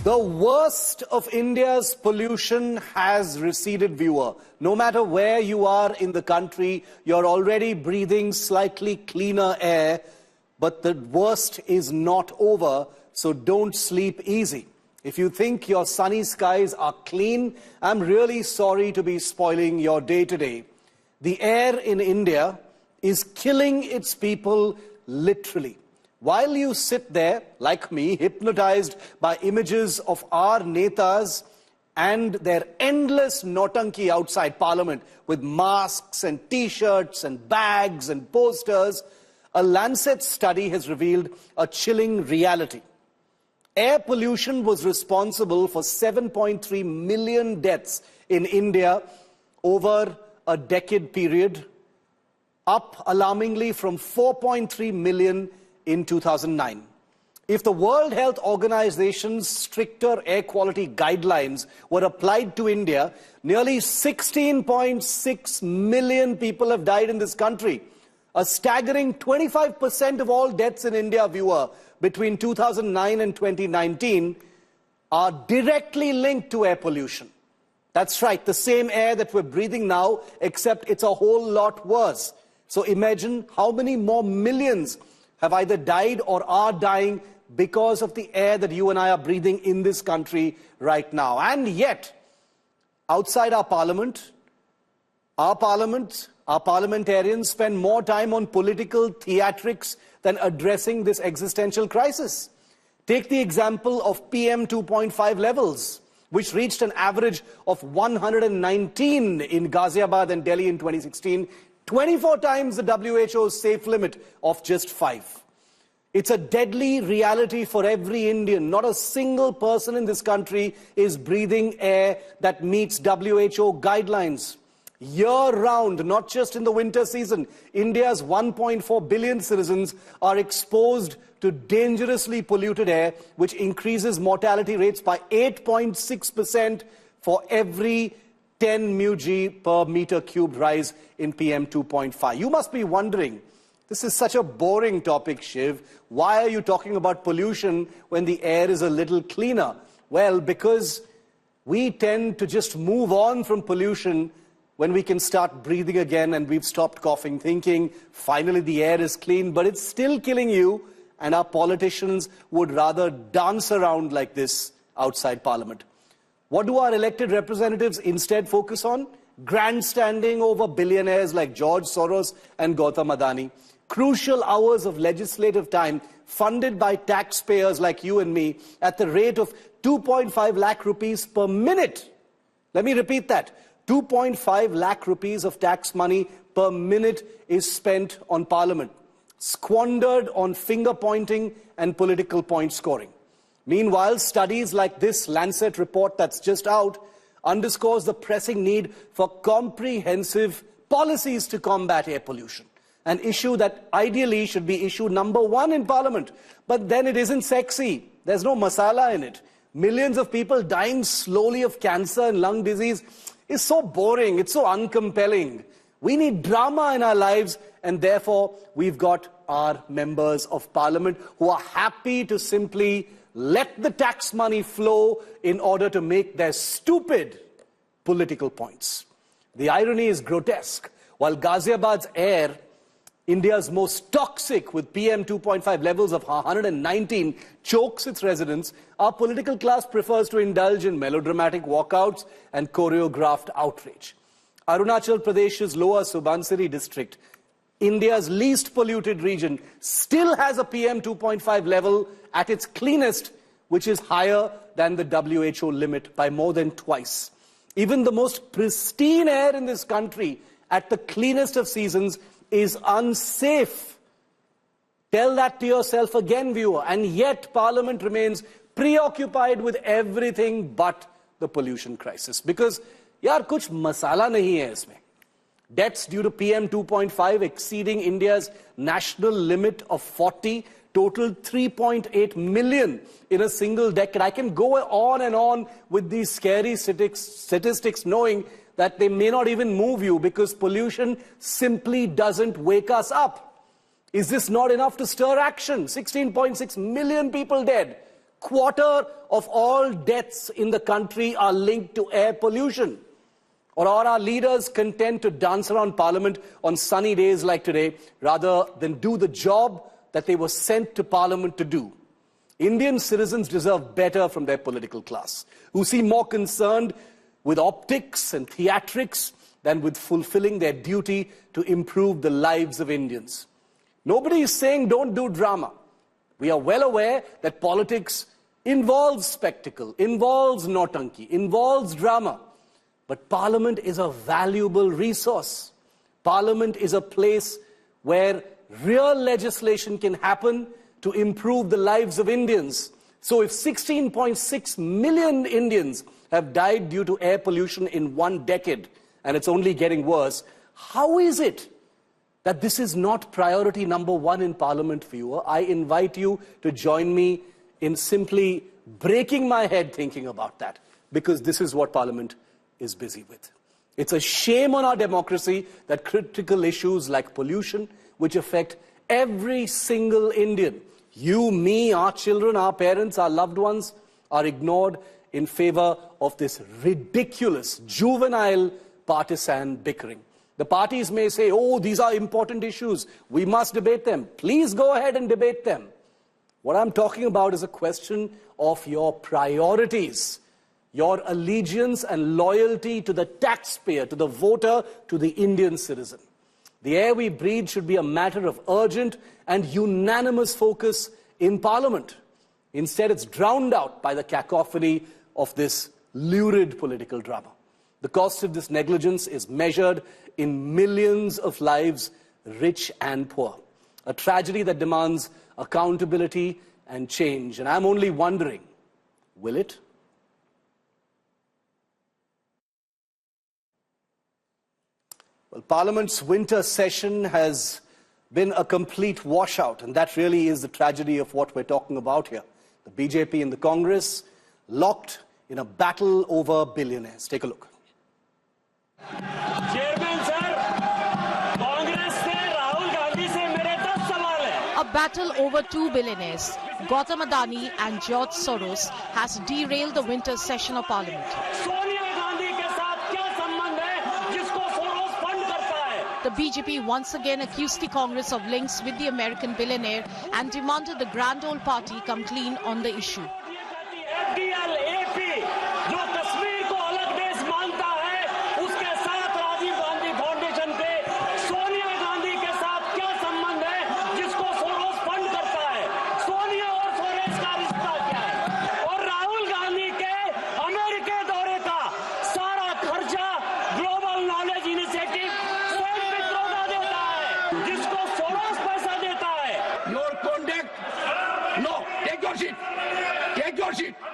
The worst of India's pollution has receded, viewer. No matter where you are in the country, you're already breathing slightly cleaner air, but the worst is not over, so don't sleep easy. If you think your sunny skies are clean, I'm really sorry to be spoiling your day today. The air in India is killing its people literally. While you sit there, like me, hypnotized by images of our netas and their endless notanki outside Parliament with masks and T-shirts and bags and posters, a Lancet study has revealed a chilling reality. Air pollution was responsible for 7.3 million deaths in India over a decade period, up alarmingly from 4.3 million in 2009. If the World Health Organization's stricter air quality guidelines were applied to India, nearly 16.6 million people have died in this country. A staggering 25% of all deaths in India, viewer, between 2009 and 2019 are directly linked to air pollution. That's right, the same air that we're breathing now, except it's a whole lot worse. So imagine how many more millions have either died or are dying because of the air that you and I are breathing in this country right now. And yet, outside our parliamentarians spend more time on political theatrics than addressing this existential crisis. Take the example of PM 2.5 levels, which reached an average of 119 in Ghaziabad and Delhi in 2016, 24 times the WHO's safe limit of just 5. It's a deadly reality for every Indian. Not a single person in this country is breathing air that meets WHO guidelines. Year-round, not just in the winter season, India's 1.4 billion citizens are exposed to dangerously polluted air, which increases mortality rates by 8.6% for every 10 μg per meter cubed rise in PM 2.5. You must be wondering, this is such a boring topic, Shiv. Why are you talking about pollution when the air is a little cleaner? Well, because we tend to just move on from pollution when we can start breathing again and we've stopped coughing, thinking, finally the air is clean, but it's still killing you, and our politicians would rather dance around like this outside Parliament. What do our elected representatives instead focus on? Grandstanding over billionaires like George Soros and Gautam Adani. Crucial hours of legislative time funded by taxpayers like you and me at the rate of 2.5 lakh rupees per minute. Let me repeat that. 2.5 lakh rupees of tax money per minute is spent on Parliament, squandered on finger pointing and political point scoring. Meanwhile, studies like this Lancet report that's just out underscores the pressing need for comprehensive policies to combat air pollution, an issue that ideally should be issue number 1 in Parliament. But then it isn't sexy. There's no masala in it. Millions of people dying slowly of cancer and lung disease is so boring, it's so uncompelling. We need drama in our lives, and therefore we've got our members of Parliament who are happy to simply let the tax money flow in order to make their stupid political points. The irony is grotesque. While Ghaziabad's air, India's most toxic with PM 2.5 levels of 119, chokes its residents, our political class prefers to indulge in melodramatic walkouts and choreographed outrage. Arunachal Pradesh's lower Subansiri district, India's least polluted region, still has a PM 2.5 level at its cleanest, which is higher than the WHO limit by more than twice. Even the most pristine air in this country at the cleanest of seasons is unsafe. Tell that to yourself again, viewer. And yet Parliament remains preoccupied with everything but the pollution crisis. Because, yaar, kuch masala nahi hai isme. Deaths due to PM 2.5 exceeding India's national limit of 40 totaled 3.8 million in a single decade. I can go on and on with these scary statistics knowing that they may not even move you because pollution simply doesn't wake us up. Is this not enough to stir action? 16.6 million people dead. quarter of all deaths in the country are linked to air pollution. Or are our leaders content to dance around Parliament on sunny days like today rather than do the job that they were sent to Parliament to do? Indian citizens deserve better from their political class, who seem more concerned with optics and theatrics than with fulfilling their duty to improve the lives of Indians. Nobody is saying don't do drama. We are well aware that politics involves spectacle, involves nautanki, involves drama. But Parliament is a valuable resource. Parliament is a place where real legislation can happen to improve the lives of Indians. So if 16.6 million Indians have died due to air pollution in 1 decade, and it's only getting worse, how is it that this is not priority number 1 in Parliament for you? I invite you to join me in simply breaking my head thinking about that, because this is what Parliament is busy with. It's a shame on our democracy that critical issues like pollution, which affect every single Indian, you, me, our children, our parents, our loved ones, are ignored in favor of this ridiculous, juvenile, partisan bickering. The parties may say, oh, these are important issues, we must debate them. Please go ahead and debate them. What I'm talking about is a question of your priorities, your allegiance and loyalty to the taxpayer, to the voter, to the Indian citizen. The air we breathe should be a matter of urgent and unanimous focus in Parliament. Instead, it's drowned out by the cacophony of this lurid political drama. The cost of this negligence is measured in millions of lives, rich and poor. A tragedy that demands accountability and change. And I'm only wondering, will it? Well, Parliament's winter session has been a complete washout, and that really is the tragedy of what we're talking about here. The BJP and the Congress locked in a battle over billionaires. Take a look. A battle over 2 billionaires, Gautam Adani and George Soros, has derailed the winter session of Parliament. The BJP once again accused the Congress of links with the American billionaire and demanded the Grand Old Party come clean on the issue.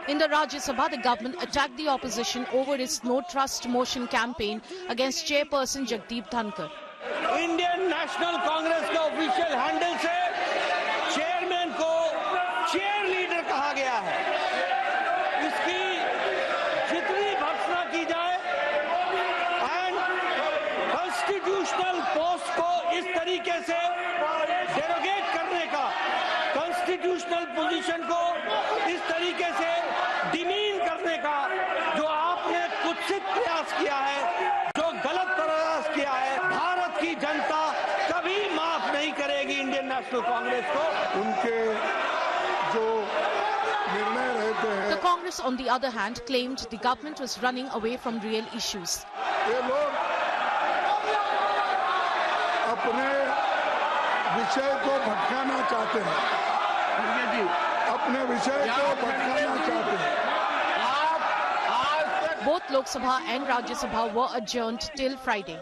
In the Rajya Sabha, the government attacked the opposition over its no trust motion campaign against chairperson Jagdeep Dhankar. Indian National Congress के official handle से chairman को cheerleader कहा गया है. इसकी जितनी भर्त्सना की जाए and constitutional post को इस तरीके से derogate करने का, constitutional position को इस तरीके से डिमीन करने का जो आपने कुत्सित प्रयास किया है, जो गलत प्रयास किया है, भारत की जनता कभी माफ नहीं करेगी इंडियन नेशनल कांग्रेस को. उनके जो निर्णय रहते हैं. The Congress, on the other hand, claimed the government was running away from real issues. ये लोग अपने विषय को भटकाना चाहते हैं. अपने विषय को भटकाना चाहते हैं. Both Lok Sabha and Rajya Sabha were adjourned till Friday.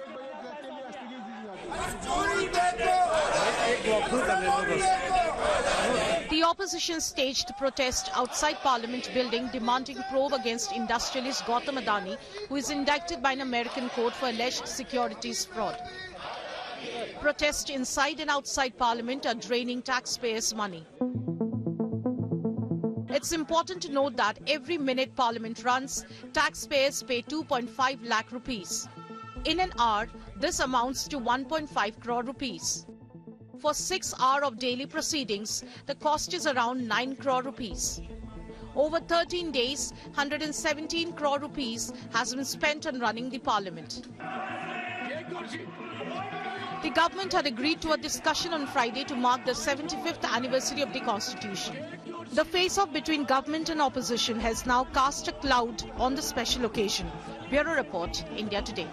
The opposition staged protest outside Parliament building demanding probe against industrialist Gautam Adani, who is indicted by an American court for alleged securities fraud. Protests inside and outside Parliament are draining taxpayers' money. It's important to note that every minute Parliament runs, taxpayers pay 2.5 lakh rupees. In an hour, this amounts to 1.5 crore rupees. For 6 hours of daily proceedings, the cost is around 9 crore rupees. Over 13 days, 117 crore rupees has been spent on running the parliament. The government had agreed to a discussion on Friday to mark the 75th anniversary of the Constitution. The face-off between government and opposition has now cast a cloud on the special occasion. Bureau Report, India Today.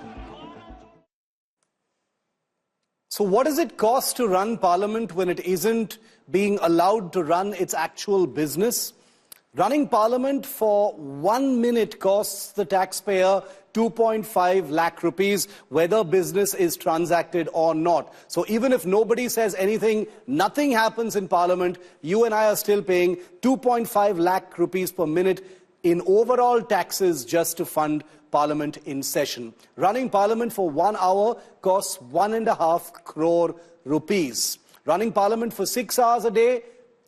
So what does it cost to run Parliament when it isn't being allowed to run its actual business? Running Parliament for 1 minute costs the taxpayer 2.5 lakh rupees, whether business is transacted or not. So even if nobody says anything, nothing happens in Parliament, you and I are still paying 2.5 lakh rupees per minute in overall taxes just to fund Parliament in session. Running Parliament for 1 hour costs 1.5 crore rupees. Running Parliament for 6 hours a day,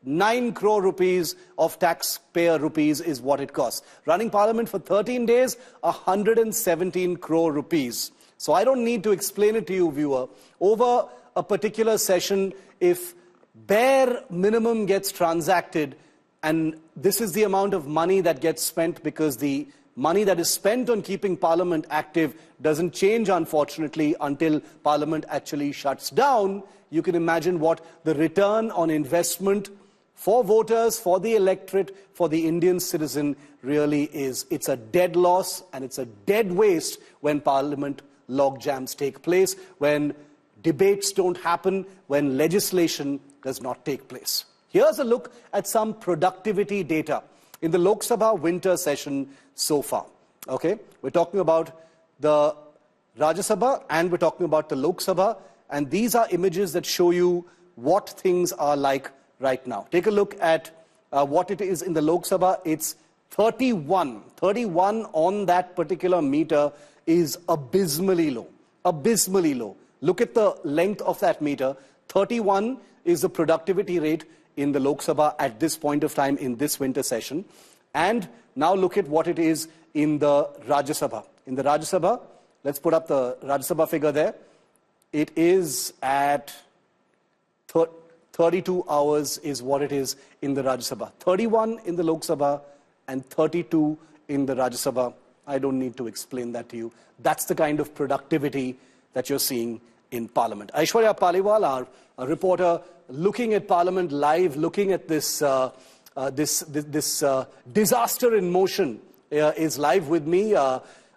9 crore rupees of taxpayer rupees is what it costs. Running Parliament for 13 days, 117 crore rupees. So I don't need to explain it to you, viewer. Over a particular session, if bare minimum gets transacted, and this is the amount of money that gets spent because the money that is spent on keeping Parliament active doesn't change, unfortunately, until Parliament actually shuts down, you can imagine what the return on investment for voters, for the electorate, for the Indian citizen really is. It's a dead loss and it's a dead waste when Parliament logjams take place, when debates don't happen, when legislation does not take place. Here's a look at some productivity data in the Lok Sabha winter session so far. Okay, we're talking about the Rajya Sabha and we're talking about the Lok Sabha, and these are images that show you what things are like right now. Take a look at what it is in the Lok Sabha. It's 31. 31 on that particular meter is abysmally low. Abysmally low. Look at the length of that meter. 31 is the productivity rate in the Lok Sabha at this point of time in this winter session. And now look at what it is in the Rajya Sabha. In the Rajya Sabha, let's put up the Rajya Sabha figure there. It is at 32 hours is what it is in the Rajya Sabha. 31 in the Lok Sabha and 32 in the Rajya Sabha. I don't need to explain that to you. That's the kind of productivity that you're seeing in Parliament. Aishwarya Paliwal, our reporter, looking at Parliament live, looking at this disaster in motion, is live with me.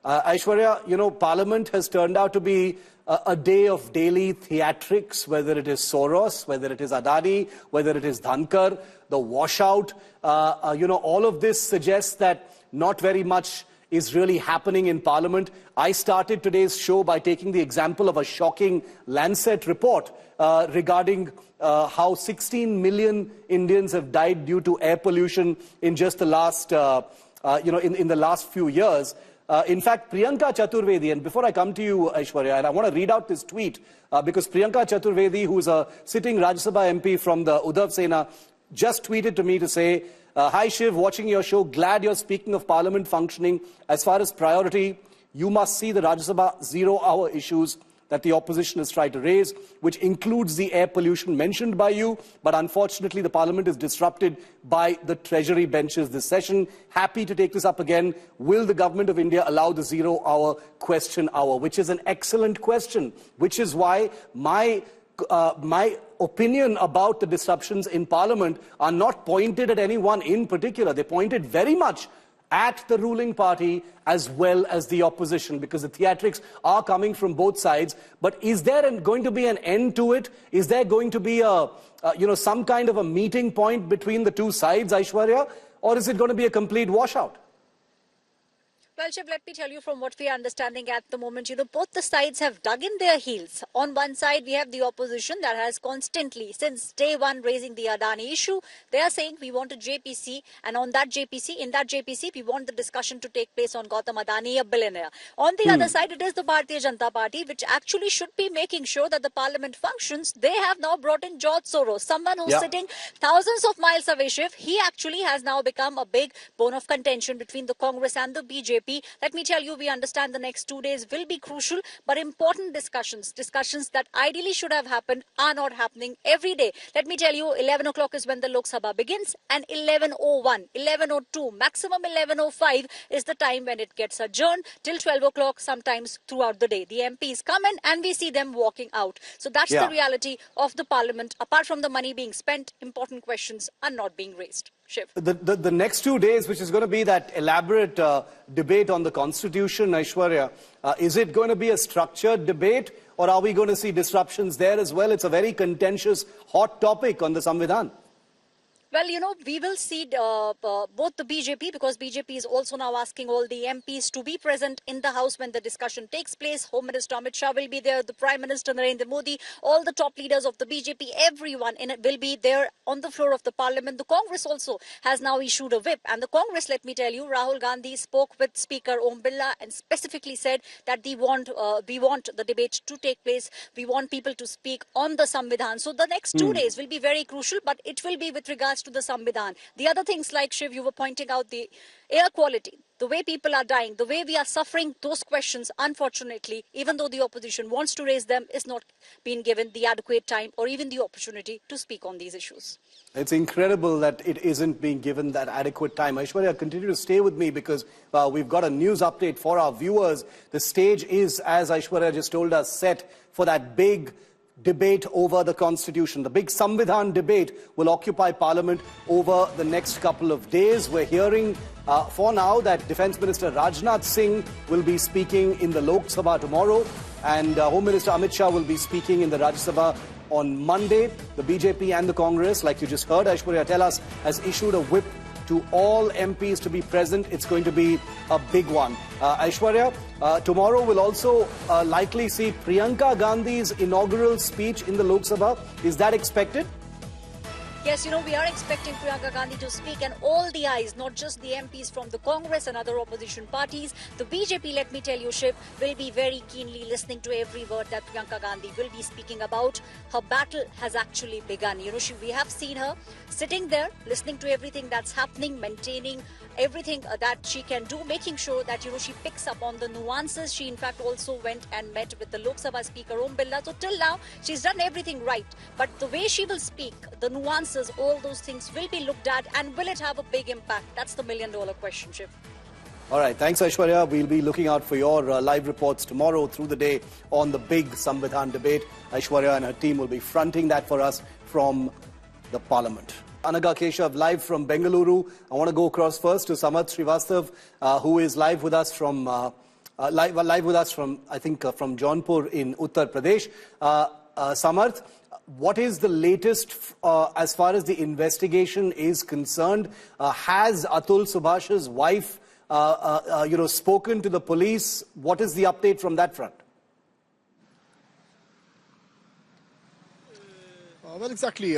Aishwarya, you know, Parliament has turned out to be a day of daily theatrics, whether it is Soros, whether it is Adani, whether it is Dhankar, the washout. You know, all of this suggests that not very much is really happening in Parliament. I started today's show by taking the example of a shocking Lancet report regarding how 16 million Indians have died due to air pollution in just the last, in the last few years. In fact, Priyanka Chaturvedi, and before I come to you, Aishwarya, and I want to read out this tweet, because Priyanka Chaturvedi, who is a sitting Rajya Sabha MP from the Uddhav Sena, just tweeted to me to say, hi Shiv, watching your show, glad you're speaking of Parliament functioning. As far as priority, you must see the Rajya Sabha 0-hour issues that the opposition has tried to raise, which includes the air pollution mentioned by you, but unfortunately the Parliament is disrupted by the Treasury benches this session. Happy to take this up again. Will the Government of India allow the 0-hour question hour? Which is an excellent question, which is why my opinion about the disruptions in Parliament are not pointed at anyone in particular. They're pointed very much at the ruling party as well as the opposition, because the theatrics are coming from both sides. But is there going to be an end to it? Is there going to be some kind of a meeting point between the two sides, Aishwarya? Or is it going to be a complete washout? Well, Shiv, let me tell you from what we are understanding at the moment, both the sides have dug in their heels. On one side, we have the opposition that has constantly, since day one, raising the Adani issue. They are saying we want a JPC, and in that JPC, we want the discussion to take place on Gautam Adani, a billionaire. On the other side, it is the Bharatiya Janata Party, which actually should be making sure that the Parliament functions. They have now brought in George Soros, someone who's sitting thousands of miles away, Shiv. He actually has now become a big bone of contention between the Congress and the BJP. BJP. Let me tell you, we understand the next 2 days will be crucial, but important discussions that ideally should have happened are not happening every day. Let me tell you, 11 o'clock is when the Lok Sabha begins, and 11:01, 11:02, maximum 11:05 is the time when it gets adjourned till 12 o'clock sometimes throughout the day. The MPs come in and we see them walking out. So that's the reality of the parliament. Apart from the money being spent, important questions are not being raised. Shiv. The next 2 days, which is going to be that elaborate debate on the Constitution, Aishwarya, is it going to be a structured debate, or are we going to see disruptions there as well? It's a very contentious, hot topic on the Samvidhan. Well, you know, we will see both the BJP, because BJP is also now asking all the MPs to be present in the House when the discussion takes place. Home Minister Amit Shah will be there, the Prime Minister Narendra Modi, all the top leaders of the BJP, everyone in it will be there on the floor of the Parliament. The Congress also has now issued a whip. And the Congress, let me tell you, Rahul Gandhi spoke with Speaker Om Birla and specifically said that we want the debate to take place. We want people to speak on the Samvidhan. So the next 2 days will be very crucial, but it will be with regards to the Samvidhan. The other things, like Shiv, you were pointing out, the air quality, the way people are dying, the way we are suffering, those questions, unfortunately, even though the opposition wants to raise them, is not being given the adequate time or even the opportunity to speak on these issues. It's incredible that it isn't being given that adequate time. Aishwarya, continue to stay with me because we've got a news update for our viewers. The stage is, as Aishwarya just told us, set for that big debate over the Constitution. The big Samvidhan debate will occupy Parliament over the next couple of days. We're hearing for now that Defence Minister Rajnath Singh will be speaking in the Lok Sabha tomorrow, and Home Minister Amit Shah will be speaking in the Rajya Sabha on Monday. The BJP and the Congress, like you just heard Aishwarya tell us, has issued a whip to all MPs to be present. It's going to be a big one. Aishwarya, tomorrow we'll also likely see Priyanka Gandhi's inaugural speech in the Lok Sabha. Is that expected? Yes, you know, we are expecting Priyanka Gandhi to speak, and all the eyes, not just the MPs from the Congress and other opposition parties, the BJP, let me tell you, Shiv, will be very keenly listening to every word that Priyanka Gandhi will be speaking about. Her battle has actually begun. You know, we have seen her sitting there, listening to everything that's happening, maintaining everything that she can do, making sure that, you know, she picks up on the nuances. She, in fact, also went and met with the Lok Sabha Speaker Om Birla. So till now, she's done everything right. But the way she will speak, the nuances, all those things will be looked at, and will it have a big impact? That's the million-dollar question, Shiv. All right, thanks Aishwarya. We'll be looking out for your live reports tomorrow through the day on the big Samvidhan debate. Aishwarya and her team will be fronting that for us from the Parliament. Anaga Keshav live from Bengaluru. I want to go across first to Samarth Srivastav, who is live with us from I think from Jaunpur in Uttar Pradesh. Samarth, what is the latest as far as the investigation is concerned? Has Atul Subhash's wife, spoken to the police? What is the update from that front? Well, exactly.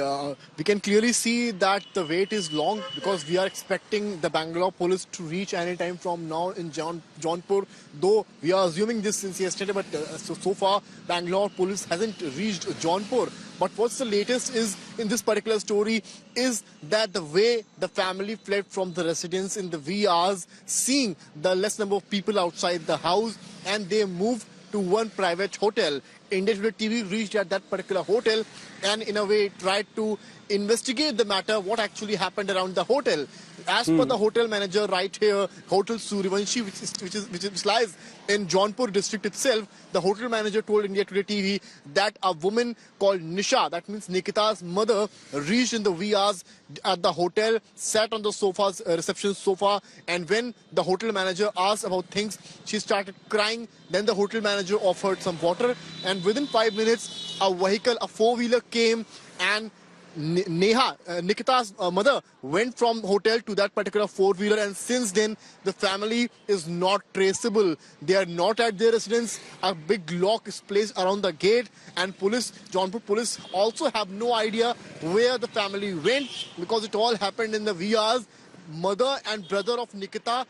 We can clearly see that the wait is long because we are expecting the Bangalore police to reach any time from now in Jaunpur. Though we are assuming this since yesterday, but so far Bangalore police hasn't reached Jaunpur. But what's the latest is in this particular story is that the way the family fled from the residence in the wee hours, seeing the less number of people outside the house, and they moved to one private hotel. India Today TV reached at that particular hotel and in a way tried to investigate the matter, what actually happened around the hotel. As per the hotel manager right here, Hotel Suryavanshi, which lies in Jaunpur district itself, the hotel manager told India Today TV that a woman called Nisha, that means Nikita's mother, reached in the wee hours at the hotel, sat on the sofa's reception sofa, and when the hotel manager asked about things, she started crying. Then the hotel manager offered some water, and within 5 minutes, a vehicle, a four-wheeler came, and Neha, Nikita's mother, went from hotel to that particular four-wheeler, and since then the family is not traceable. They are not at their residence. A big lock is placed around the gate, and police, Jaunpur police, also have no idea where the family went because it all happened in the wee hours. Mother and brother of Nikita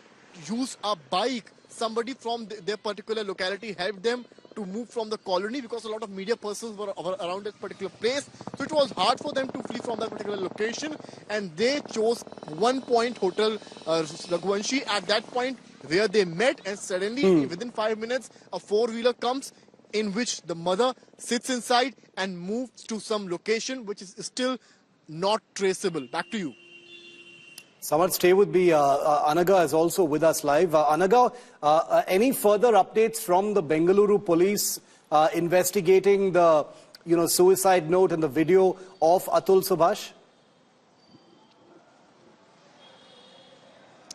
used a bike. Somebody from their particular locality helped them to move from the colony because a lot of media persons were around that particular place. So it was hard for them to flee from that particular location, and they chose One Point Hotel Raghuvanshi at that point where they met, and suddenly within 5 minutes a four-wheeler comes in which the mother sits inside and moves to some location which is still not traceable. Back to you. Samar, stay with me. Anaga is also with us live. Anaga, any further updates from the Bengaluru police investigating the suicide note and the video of Atul Subhash?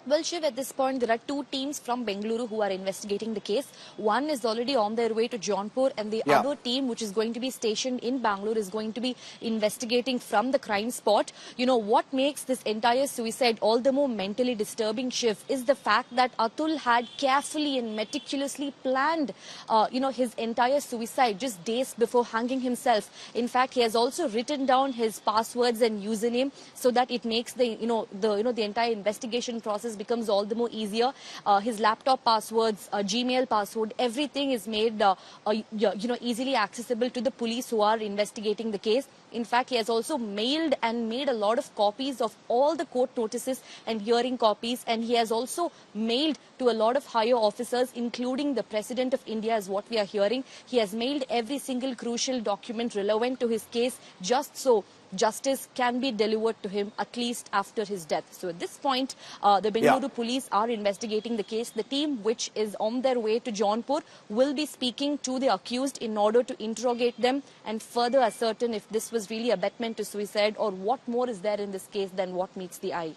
Well, Shiv, at this point, there are two teams from Bengaluru who are investigating the case. One is already on their way to Jaunpur, and the other team, which is going to be stationed in Bangalore, is going to be investigating from the crime spot. What makes this entire suicide all the more mentally disturbing, Shiv, is the fact that Atul had carefully and meticulously planned, his entire suicide just days before hanging himself. In fact, he has also written down his passwords and username so that it makes the entire investigation process becomes all the more easier. His laptop passwords, Gmail password, everything is made easily accessible to the police who are investigating the case. In fact, he has also mailed and made a lot of copies of all the court notices and hearing copies, and he has also mailed to a lot of higher officers, including the President of India, is what we are hearing. He has mailed every single crucial document relevant to his case, just so justice can be delivered to him at least after his death. So at this point, the Bengaluru police are investigating the case. The team, which is on their way to Jaunpur, will be speaking to the accused in order to interrogate them and further ascertain if this was really abetment to suicide or what more is there in this case than what meets the eye.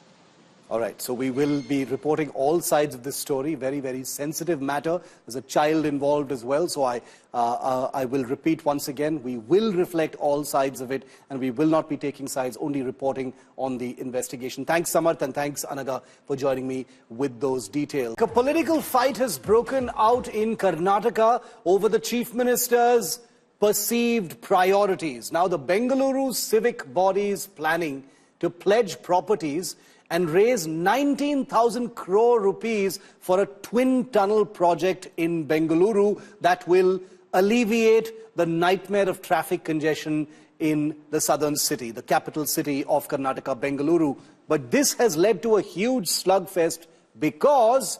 All right, so we will be reporting all sides of this story. Very, very sensitive matter. There's a child involved as well, so I will repeat once again, we will reflect all sides of it, and we will not be taking sides, only reporting on the investigation. Thanks, Samarth, and thanks, Anaga, for joining me with those details. A political fight has broken out in Karnataka over the Chief Minister's perceived priorities. Now, the Bengaluru civic body is planning to pledge properties and raise 19,000 crore rupees for a twin tunnel project in Bengaluru that will alleviate the nightmare of traffic congestion in the southern city, the capital city of Karnataka, Bengaluru. But this has led to a huge slugfest because,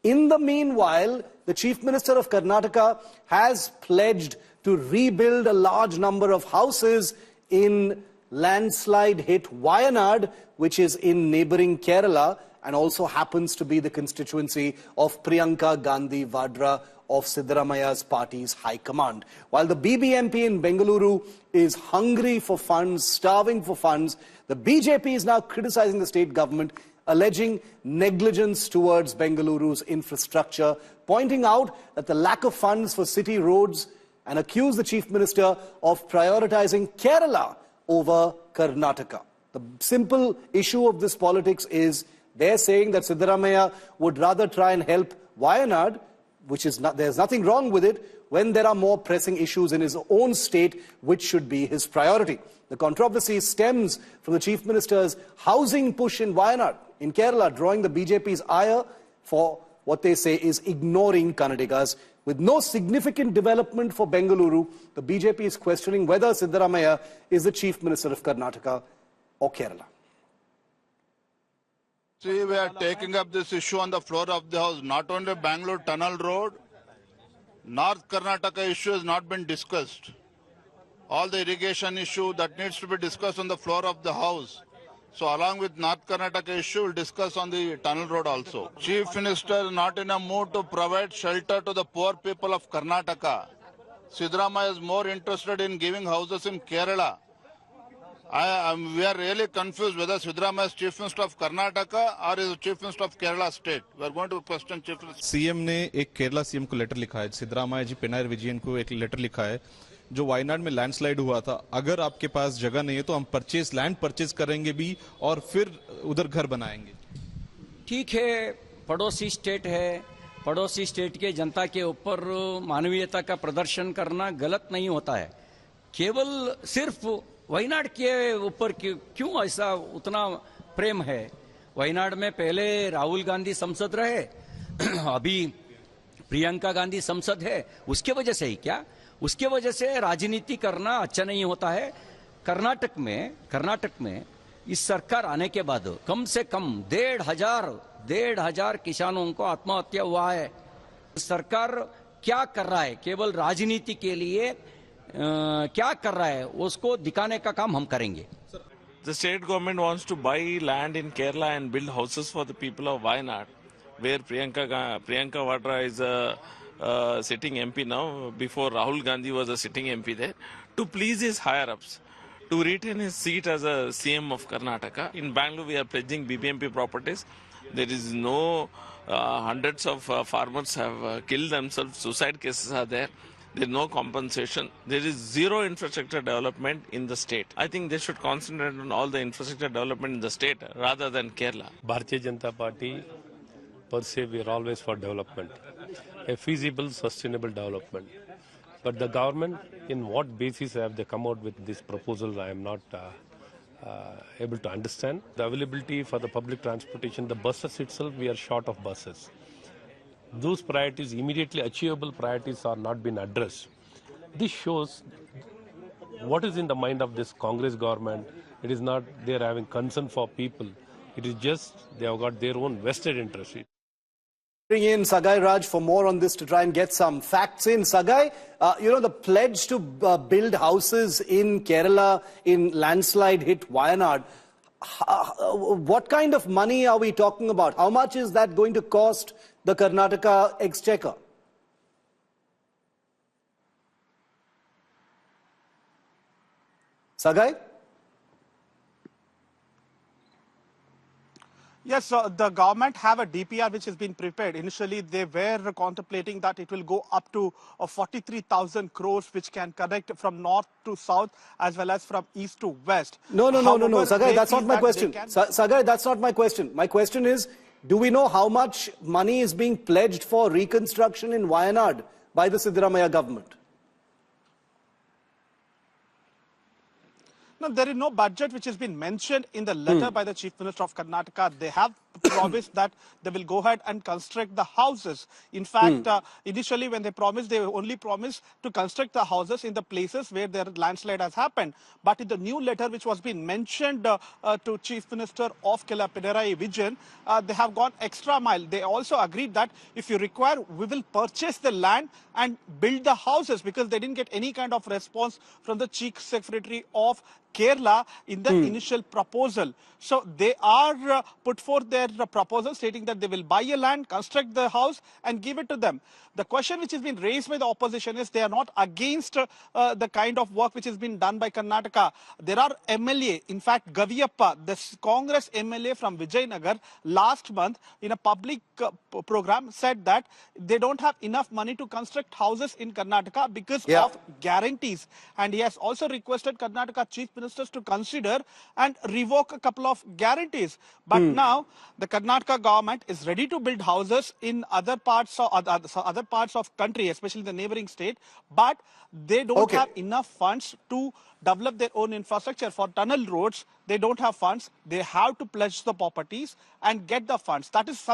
in the meanwhile, the Chief Minister of Karnataka has pledged to rebuild a large number of houses in landslide-hit Wayanad, which is in neighbouring Kerala and also happens to be the constituency of Priyanka Gandhi Vadra of Siddaramaiah's party's high command. While the BBMP in Bengaluru is hungry for funds, starving for funds, the BJP is now criticising the state government, alleging negligence towards Bengaluru's infrastructure, pointing out that the lack of funds for city roads, and accuse the Chief Minister of prioritising Kerala over Karnataka. The simple issue of this politics is they're saying that Siddaramaiah would rather try and help Wayanad, which is not, there's nothing wrong with it, when there are more pressing issues in his own state, which should be his priority. The controversy stems from the Chief Minister's housing push in Wayanad, in Kerala, drawing the BJP's ire for what they say is ignoring Kannadigas. With no significant development for Bengaluru, the BJP is questioning whether Siddaramaiah is the Chief Minister of Karnataka or Kerala. See, we are taking up this issue on the floor of the House. Not only Bangalore Tunnel Road, North Karnataka issue has not been discussed. All the irrigation issue that needs to be discussed on the floor of the House. So along with North Karnataka issue, we'll discuss on the tunnel road also. Chief Minister is not in a mood to provide shelter to the poor people of Karnataka. Siddaramaiah is more interested in giving houses in Kerala. We are really confused whether Siddaramaiah is Chief Minister of Karnataka or is Chief Minister of Kerala State. We are going to question Chief Minister. CM ने एक Kerala CM को letter लिखा है, सिद्धरामैया जी पिनायर विजयन को एक letter लिखा है जो वायनाड में लैंडस्लाइड हुआ था, अगर आपके पास जगह नहीं है तो हम लैंड परचेज करेंगे भी और फिर उधर घर बनाएंगे। ठीक है, पड़ोसी स्टेट है, पड़ोसी स्टेट के जनता के ऊपर मानवीयता का प्रदर्शन करना गलत नहीं होता है। केवल सिर्फ वायनाड के ऊपर क्यों ऐसा उतना प्रेम है? वयनाड में पहले राहुल गांधी संसद रहे, अभी प्रियंका गांधी संसद है, उसके वजह से ही क्या? उसके वजह से राजनीति करना अच्छा नहीं होता है। कर्नाटक में इस सरकार आने के बाद कम से कम 1,500 किसानों को आत्महत्या हुआ है। सरकार क्या कर रहा है, केवल राजनीति के लिए क्या कर रहा है, उसको दिखाने का काम हम करेंगे। The state government wants to buy land in Kerala and build houses for the people of Wayanad, where Priyanka Vadra is a sitting MP now. Before Rahul Gandhi was a sitting MP there, to please his higher-ups, to retain his seat as a CM of Karnataka. In Bengaluru, we are pledging BBMP properties. There is no hundreds of farmers have killed themselves. Suicide cases are there. There is no compensation. There is zero infrastructure development in the state. I think they should concentrate on all the infrastructure development in the state rather than Kerala. Bharatiya Janata Party, per se, we are always for development, a feasible, sustainable development. But the government, in what basis have they come out with this proposal, I am not able to understand. The availability for the public transportation, the buses itself, we are short of buses. Those priorities, immediately achievable priorities, are not being addressed. This shows what is in the mind of this Congress government. It is not they are having concern for people. It is just they have got their own vested interest. Bring in Sagai Raj for more on this to try and get some facts in. Sagai, the pledge to build houses in Kerala in landslide hit Wayanad. What kind of money are we talking about? How much is that going to cost the Karnataka exchequer? Sagai? Yes, the government have a DPR which has been prepared. Initially, they were contemplating that it will go up to 43,000 crores, which can connect from north to south as well as from east to west. No, Sagai, that's not my question. Sagai, that's not my question. My question is, do we know how much money is being pledged for reconstruction in Wayanad by the Siddaramaiah government? No, there is no budget which has been mentioned in the letter by the Chief Minister of Karnataka. They have promised that they will go ahead and construct the houses. In fact, initially when they only promised to construct the houses in the places where their landslide has happened. But in the new letter which was being mentioned to Chief Minister of Kerala, Pinarayi Vijayan, they have gone extra mile. They also agreed that if you require, we will purchase the land and build the houses, because they didn't get any kind of response from the Chief Secretary of Kerala in the initial proposal. So they are put forth their proposal stating that they will buy a land, construct the house and give it to them. The question which has been raised by the opposition is they are not against the kind of work which has been done by Karnataka. There are MLA, in fact Ghaziabad, the Congress MLA from Vijayanagar, last month in a public program said that they don't have enough money to construct houses in Karnataka because of guarantees. And he has also requested Karnataka Chief Ministers to consider and revoke a couple of guarantees. But now the Karnataka government is ready to build houses in other parts of country, especially the neighboring state, but they don't have enough funds to develop their own infrastructure. For tunnel roads, they don't have funds. They have to pledge the properties and get the funds. That is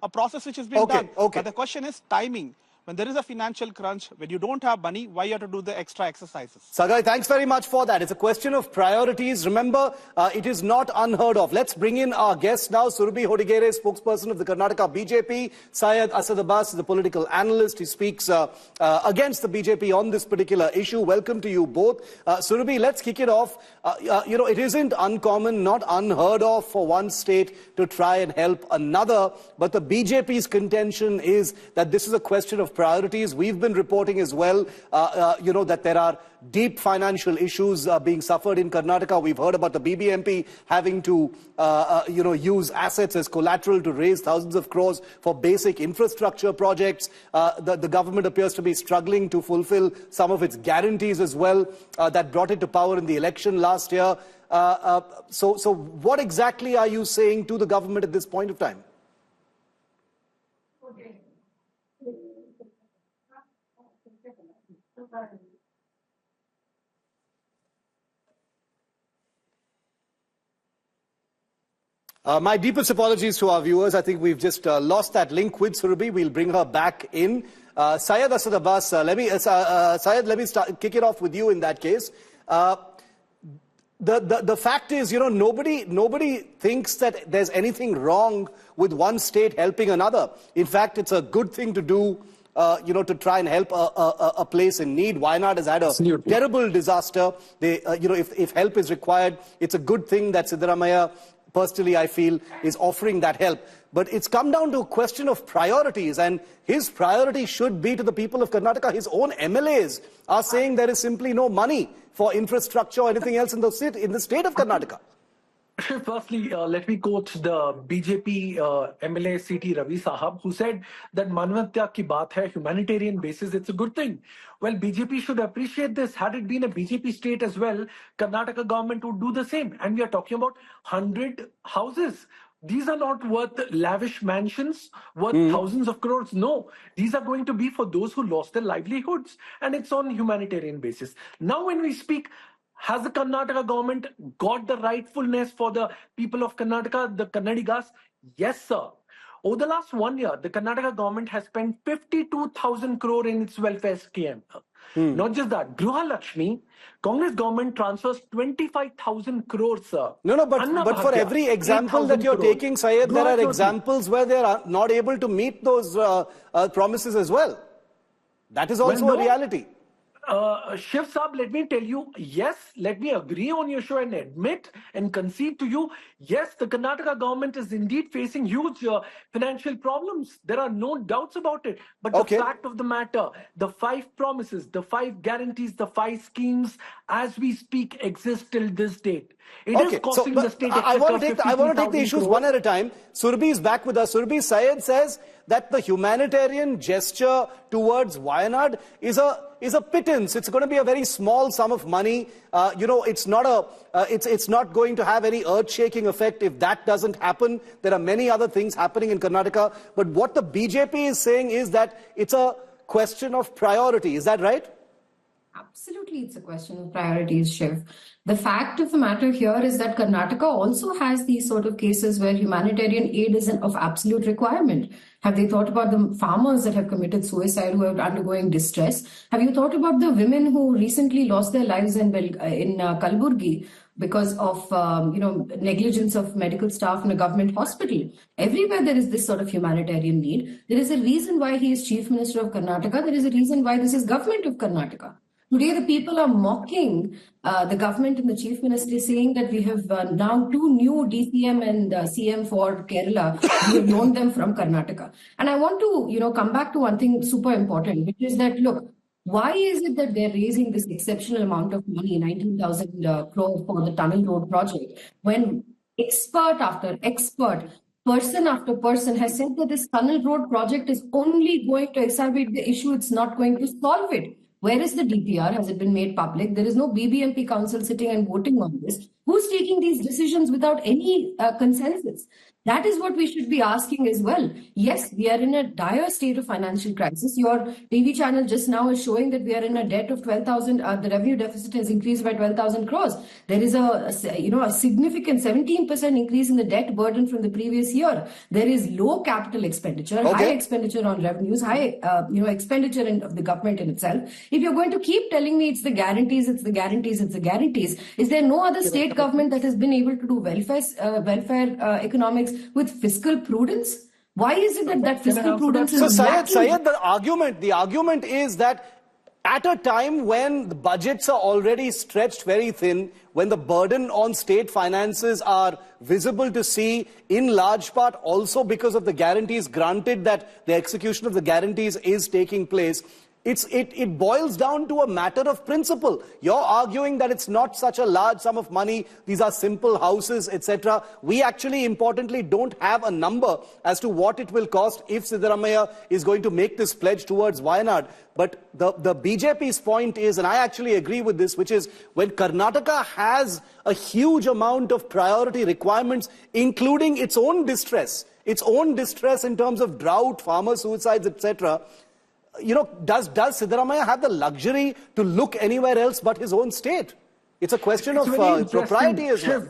a process which has been done. But the question is timing. When there is a financial crunch, when you don't have money, why you have to do the extra exercises? Sagai, thanks very much for that. It's a question of priorities. Remember, it is not unheard of. Let's bring in our guest now, Surabhi Hodigere, spokesperson of the Karnataka BJP. Syed Asad Abbas is a political analyst. He speaks against the BJP on this particular issue. Welcome to you both. Surabhi, let's kick it off. It isn't uncommon, not unheard of for one state to try and help another. But the BJP's contention is that this is a question of priorities. We've been reporting as well, that there are deep financial issues being suffered in Karnataka. We've heard about the BBMP having to, use assets as collateral to raise thousands of crores for basic infrastructure projects. The government appears to be struggling to fulfill some of its guarantees as well that brought it to power in the election last year. So what exactly are you saying to the government at this point of time? My deepest apologies to our viewers. I think we've just lost that link with Surabhi. We'll bring her back in. Syed Asad Abbas, Syed, let me kick it off with you in that case. The fact is, nobody thinks that there's anything wrong with one state helping another. In fact, it's a good thing to do, to try and help a place in need. Wayanad has had a terrible disaster. If help is required, it's a good thing that Siddaramaiah, personally, I feel, is offering that help. But it's come down to a question of priorities, and his priority should be to the people of Karnataka. His own MLAs are saying there is simply no money for infrastructure or anything else in the state of Karnataka. Firstly, let me quote the BJP MLA CT Ravi Sahab, who said that Manavya ki baat hai, humanitarian basis, it's a good thing. Well, BJP should appreciate this. Had it been a BJP state as well, Karnataka government would do the same. And we are talking about 100 houses. These are not worth lavish mansions, worth thousands of crores. No, these are going to be for those who lost their livelihoods. And it's on humanitarian basis. Now, when we speak, has the Karnataka government got the rightfulness for the people of Karnataka, the Kannadigas? Yes, sir. Over the last 1 year, the Karnataka government has spent 52,000 crore in its welfare scheme. Not just that, Gruha Lakshmi, Congress government transfers 25,000 crores, sir. No, but for every example that you're taking, Syed, there are examples where they are not able to meet those promises as well. That is also a reality. Shiv Saab, let me tell you, yes, let me agree on your show and admit and concede to you, yes, the Karnataka government is indeed facing huge financial problems. There are no doubts about it. But the fact of the matter, the 5 promises, the 5 guarantees, the 5 schemes, as we speak, exist till this date. It is costing the state. I want to take the issues one at a time. Surabhi is back with us. Surabhi, Syed says that the humanitarian gesture towards Wayanad is a pittance. It's going to be a very small sum of money. It's not going to have any earth-shaking effect. If that doesn't happen, there are many other things happening in Karnataka. But what the BJP is saying is that it's a question of priority. Is that right? Absolutely, it's a question of priorities, Shiv. The fact of the matter here is that Karnataka also has these sort of cases where humanitarian aid is of absolute requirement. Have they thought about the farmers that have committed suicide, who are undergoing distress? Have you thought about the women who recently lost their lives in Kalburgi because of negligence of medical staff in a government hospital? Everywhere there is this sort of humanitarian need. There is a reason why he is Chief Minister of Karnataka. There is a reason why this is government of Karnataka. Today, the people are mocking the government and the Chief Minister, saying that we have now 2 new DCM and CM for Kerala. We have loaned them from Karnataka. And I want to, come back to one thing super important, which is that, look, why is it that they're raising this exceptional amount of money, 19,000 crore for the tunnel road project, when expert after expert, person after person has said that this tunnel road project is only going to exacerbate the issue, it's not going to solve it? Where is the DPR? Has it been made public? There is no BBMP council sitting and voting on this. Who's taking these decisions without any consensus? That is what we should be asking as well. Yes, we are in a dire state of financial crisis. Your TV channel just now is showing that we are in a debt of 12,000. The revenue deficit has increased by 12,000 crores. There is a significant 17% increase in the debt burden from the previous year. There is low capital expenditure, high expenditure on revenues, high expenditure of the government in itself. If you're going to keep telling me it's the guarantees, it's the guarantees, it's the guarantees, is there no other state government that has been able to do welfare economics with fiscal prudence? Why is it that fiscal prudence is lacking? Syed, the argument is that at a time when the budgets are already stretched very thin, when the burden on state finances are visible to see, in large part also because of the guarantees granted, that the execution of the guarantees is taking place, it boils down to a matter of principle. You're arguing that it's not such a large sum of money, these are simple houses, etc. We actually, importantly, don't have a number as to what it will cost if Siddaramaiah is going to make this pledge towards Wayanad. But the BJP's point is, and I actually agree with this, which is when Karnataka has a huge amount of priority requirements, including its own distress in terms of drought, farmer suicides, etc., does Siddaramaiah have the luxury to look anywhere else but his own state? It's a question of propriety as well.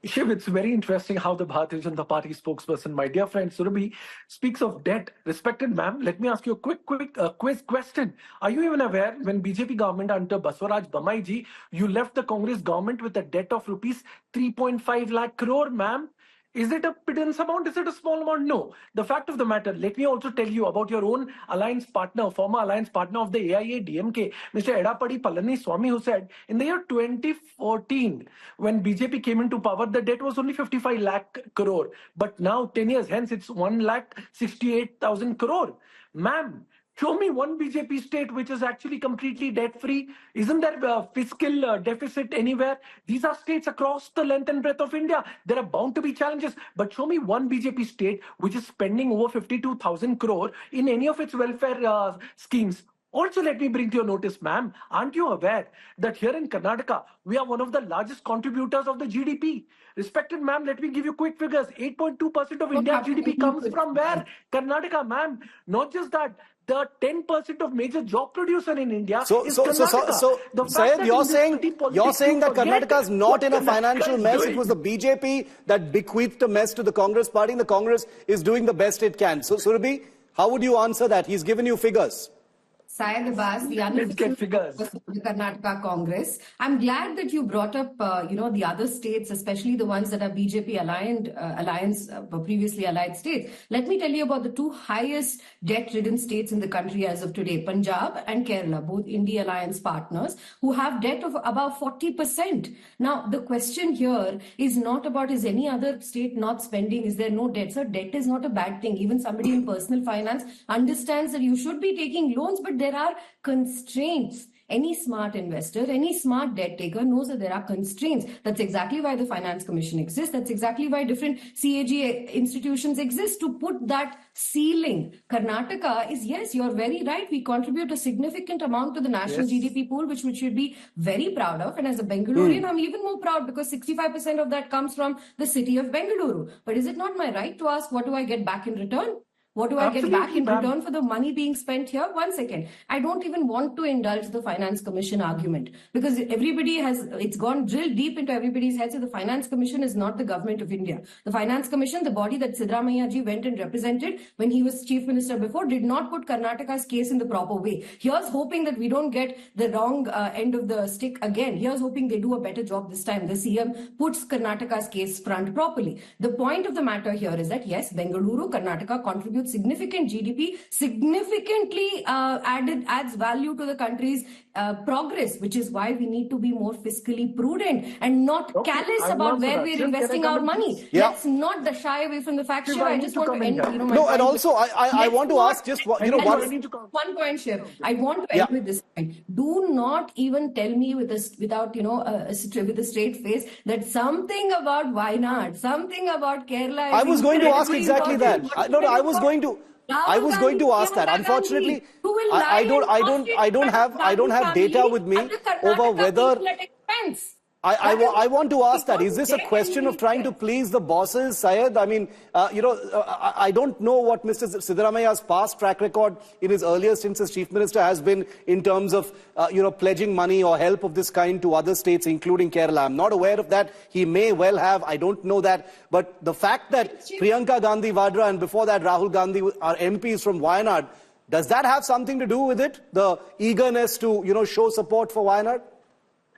Shiv, it's very interesting how the Bharatiya Janata Party spokesperson, my dear friend Surabhi, speaks of debt. Respected ma'am, let me ask you a quick quiz question. Are you even aware when BJP government under Baswaraj Bommai ji, you left the Congress government with a debt of rupees 3.5 lakh crore, ma'am? Is it a pittance amount? Is it a small amount? No. The fact of the matter, let me also tell you about your own alliance partner, former alliance partner of the AIA DMK, Mr. Edapadi Palaniswamy, who said in the year 2014, when BJP came into power, the debt was only 55 lakh crore. But now, 10 years hence, it's 1,68,000 crore. Ma'am, show me one BJP state which is actually completely debt-free. Isn't there a fiscal deficit anywhere? These are states across the length and breadth of India. There are bound to be challenges. But show me one BJP state which is spending over 52,000 crore in any of its welfare schemes. Also, let me bring to your notice, ma'am, aren't you aware that here in Karnataka, we are one of the largest contributors of the GDP? Respected ma'am, let me give you quick figures. 8.2% of India's GDP comes from where? Karnataka, ma'am. Not just that, the 10% of major job producer in India is Karnataka. Syed, you're saying that Karnataka is not in a financial mess. It was the BJP that bequeathed the mess to the Congress party, and the Congress is doing the best it can. So, Surabhi, how would you answer that? He's given you figures. Syed Abbas, the unofficial figures of the Karnataka Congress. I'm glad that you brought up, the other states, especially the ones that are BJP previously allied states. Let me tell you about the two highest debt-ridden states in the country as of today, Punjab and Kerala, both India alliance partners, who have debt of about 40%. Now, the question here is not about is any other state not spending, is there no debt? So debt is not a bad thing. Even somebody in personal finance understands that you should be taking loans, but there are constraints. Any smart investor, any smart debt taker knows that there are constraints. That's exactly why the Finance Commission exists. That's exactly why different CAG institutions exist, to put that ceiling. Karnataka is, yes, you're very right. We contribute a significant amount to the national GDP pool, which we should be very proud of. And as a Bengalurian, I'm even more proud because 65% of that comes from the city of Bengaluru. But is it not my right to ask, what do I get back in return? What do I get back in return for the money being spent here? One second. I don't even want to indulge the Finance Commission argument because it's gone drilled deep into everybody's heads that the Finance Commission is not the government of India. The Finance Commission, the body that Siddaramaiah ji went and represented when he was Chief Minister before, did not put Karnataka's case in the proper way. Here's hoping that we don't get the wrong end of the stick again. Here's hoping they do a better job this time. The CM puts Karnataka's case front properly. The point of the matter here is that, yes, Bengaluru, Karnataka contributes significant GDP, significantly adds value to the country's progress, which is why we need to be more fiscally prudent and not callous about where we're investing our money. Let's not shy away from the fact, Shiv. I just want to end. No, and also I want to ask just one point, Shiv. I want to end with this point. Do not even tell me with a straight face that something about Wayanad, something about Kerala. I was going to ask exactly that. I was going to ask that. Unfortunately, I don't have data with me over whether. I want to ask that. Is this a question of trying to please the bosses, Syed? I mean, I don't know what Mr. Siddaramaiah's past track record in his earlier stints as Chief Minister has been in terms of, pledging money or help of this kind to other states, including Kerala. I'm not aware of that. He may well have. I don't know that. But the fact that Priyanka Gandhi Vadra and before that Rahul Gandhi are MPs from Wayanad, does that have something to do with it? The eagerness to, show support for Wayanad?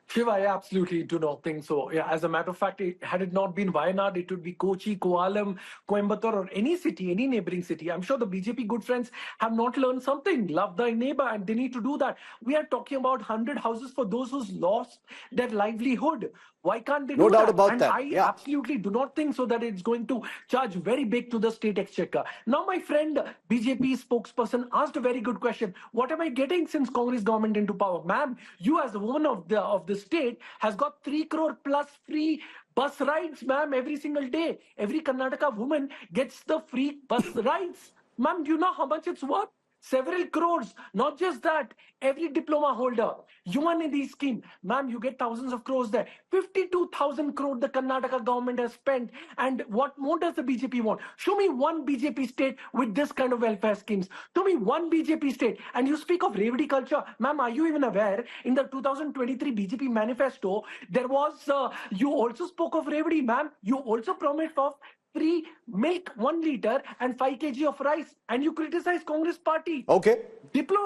Shiv, I absolutely do not think so. Yeah, as a matter of fact, had it not been Wayanad, it would be Kochi, Koalam, Coimbatore, or any city, any neighboring city. I'm sure the BJP good friends have not learned something. Love thy neighbor, and they need to do that. We are talking about 100 houses for those who's lost their livelihood. Why can't they do that? No doubt about that. I absolutely do not think so that it's going to charge very big to the state exchequer. Now, my friend, BJP spokesperson, asked a very good question. What am I getting since Congress government into power? Ma'am, you as a woman of the state has got 3 crore plus free bus rides, ma'am, every single day. Every Karnataka woman gets the free bus rides. Ma'am, do you know how much it's worth? several crores. Not just that, every diploma holder, Yuvanidhi scheme, ma'am, you get thousands of crores there. 52,000 crore the Karnataka government has spent. And what more does the BJP want? Show me one BJP state with this kind of welfare schemes. Show me one BJP state. And you speak of Revdi culture. Ma'am, are you even aware? In the 2023 BJP manifesto, there was, you also spoke of Revdi, ma'am. You also promised of free milk 1 liter and 5 kg of rice, and you criticize Congress party. Okay.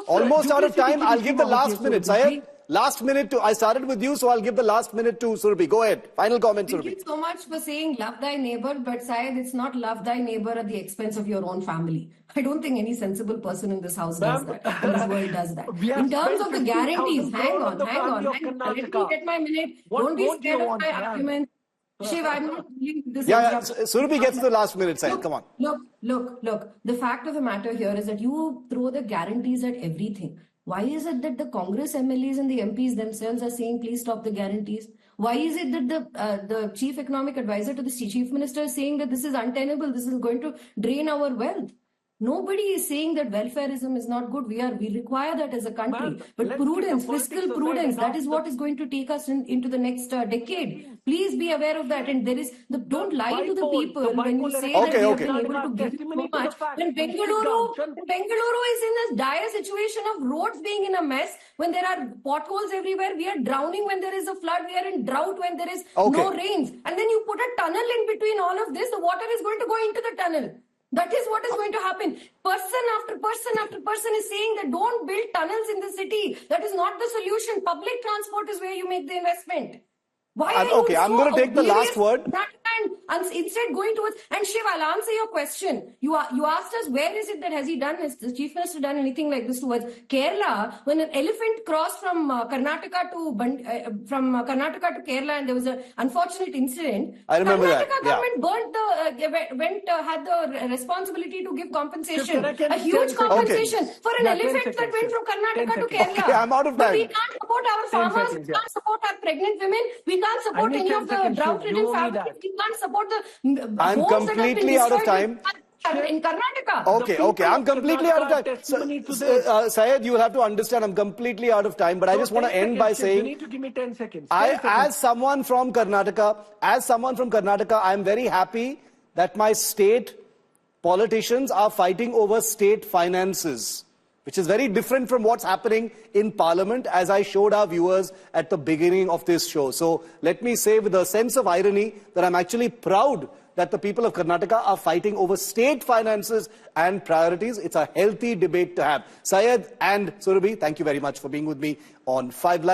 Almost out of time. I'll give the last minute, Syed. Last minute I started with you, so I'll give the last minute to Surabhi. Go ahead. Final comment, Surabhi. Thank you so much for saying love thy neighbor, but Syed, it's not love thy neighbor at the expense of your own family. I don't think any sensible person in this house does that, in this world does that. In terms of the guarantees, hang on. Let me get my minute. Don't be scared of my argument. Shiv, I'm not dealing with this. Surabhi gets the last minute, Syed. Come on. Look. The fact of the matter here is that you throw the guarantees at everything. Why is it that the Congress MLAs and the MPs themselves are saying, please stop the guarantees? Why is it that the Chief Economic Advisor to the Chief Minister is saying that this is untenable, this is going to drain our wealth? Nobody is saying that welfareism is not good. We require that as a country. But prudence, fiscal prudence, that is what is going to take us into the next decade. Please be aware of that. And don't lie to the people when you say that we have been able to give so much. When Bengaluru is in a dire situation of roads being in a mess, when there are potholes everywhere, we are drowning when there is a flood, we are in drought when there is no rains. And then you put a tunnel in between all of this, the water is going to go into the tunnel. That is what is going to happen. Person after person is saying that don't build tunnels in the city. That is not the solution. Public transport is where you make the investment. Why are you I'm going to take the last word. And instead going towards, and Shiv, I'll answer your question. You asked us, where is it that has the Chief Minister done anything like this towards Kerala? When an elephant crossed from Karnataka to Kerala, and there was an unfortunate incident. I remember Karnataka government had the responsibility to give compensation, a huge compensation for an elephant that went from Karnataka to Kerala. Okay, I'm out of time. But we can't support our farmers, we can't support our pregnant women, we can't support any of the drought-ridden families, we can't support the I'm completely out of time. In Karnataka. Okay, I'm completely out of time. Syed, you have to understand, I'm completely out of time, but I just want to end by saying, you need to give me 10 seconds. As someone from Karnataka, I'm very happy that my state politicians are fighting over state finances, which is very different from what's happening in Parliament, as I showed our viewers at the beginning of this show. So let me say with a sense of irony that I'm actually proud that the people of Karnataka are fighting over state finances and priorities. It's a healthy debate to have. Syed and Surabhi, thank you very much for being with me on 5 Live.